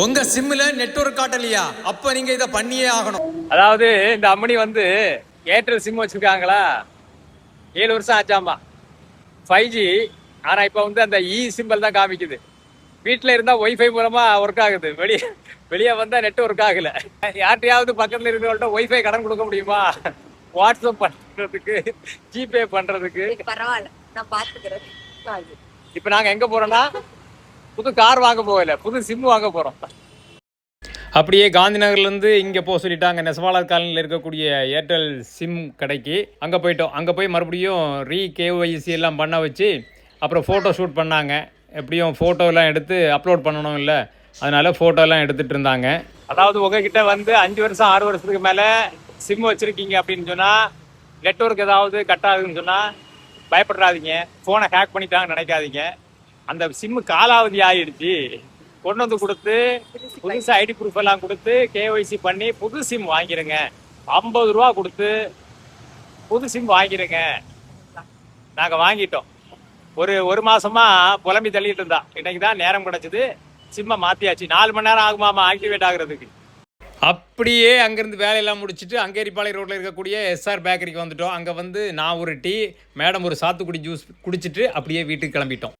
உங்க சிம்ல நெட்வொர்க் காட்டலையா? அப்ப நீங்க இதை பண்ணியே ஆகணும். அதாவது இந்த அம்மனி வந்து ஏர்டெல் சிம் வச்சிருக்காங்களா, 7 வருஷம் ஆச்சாமா 5G. ஆனா இப்ப வந்து அந்த சிம்பிள் தான் காமிக்குது. வீட்டுல இருந்தா ஒய்ஃபை மூலமா ஒர்க் ஆகுது, வெளியே வந்தா நெட் ஒர்க் ஆகல. யார்கிட்டயாவது பக்கத்துல இருக்கிறவங்கள்ட்ட ஒய்ஃபை கடன் கொடுக்க முடியுமா? வாட்ஸ்அப் பண்றதுக்கு, ஜிபே பண்றதுக்கு. பரவாயில்ல, நான் பாத்துக்கிறேன். இப்ப நாங்க எங்க போறோம்னா, புது கார் வாங்க போகல, புது சிம் வாங்க போறோம். அப்படியே காந்தி நகர்லேருந்து இங்கே போக சொல்லிட்டாங்க. நெசவாளர் காலனியில் இருக்கக்கூடிய ஏர்டெல் சிம் கடைக்கு அங்கே போயிட்டோம். அங்கே போய் மறுபடியும் KYC எல்லாம் பண்ண வச்சு அப்புறம் ஃபோட்டோ ஷூட் பண்ணாங்க. எப்படியும் ஃபோட்டோலாம் எடுத்து அப்லோட் பண்ணணும் இல்லை, அதனால் ஃபோட்டோலாம் எடுத்துகிட்டு இருந்தாங்க. அதாவது உங்ககிட்ட வந்து 5 வருஷம் 6 வருஷத்துக்கு மேலே சிம் வச்சுருக்கீங்க அப்படின்னு சொன்னால், நெட்வொர்க் ஏதாவது கட் ஆகுதுன்னு சொன்னால் பயப்படாதீங்க, ஃபோனை ஹேக் பண்ணிட்டாங்கன்னு நினைக்காதீங்க. அந்த சிம்மு காலாவதி ஆகிடுச்சு, கொண்டு வந்து கொடுத்து புதுசு ஐடி ப்ரூஃப் எல்லாம் கொடுத்து KYC பண்ணி புது சிம் வாங்கிருங்க. 50 ரூபா கொடுத்து புது சிம் வாங்கிருங்க. நாங்க வாங்கிட்டோம். ஒரு மாசமா புலம்பி தள்ளிட்டு இருந்தா. இன்னைக்கு தான் நேரம் கிடைச்சது, சிம்மை மாத்தியாச்சு. 4 மணி நேரம் ஆகுமாமா ஆக்டிவேட் ஆகுறதுக்கு. அப்படியே அங்கேருந்து வேலையெல்லாம் முடிச்சுட்டு அங்கேரிப்பாளையம் ரோட்டில் இருக்கக்கூடிய SR பேக்கரிக்கு வந்துட்டோம். அங்கே வந்து நான் ஒரு டீ, மேடம் ஒரு சாத்துக்குடி ஜூஸ் குடிச்சிட்டு அப்படியே வீட்டுக்கு கிளம்பிட்டோம்.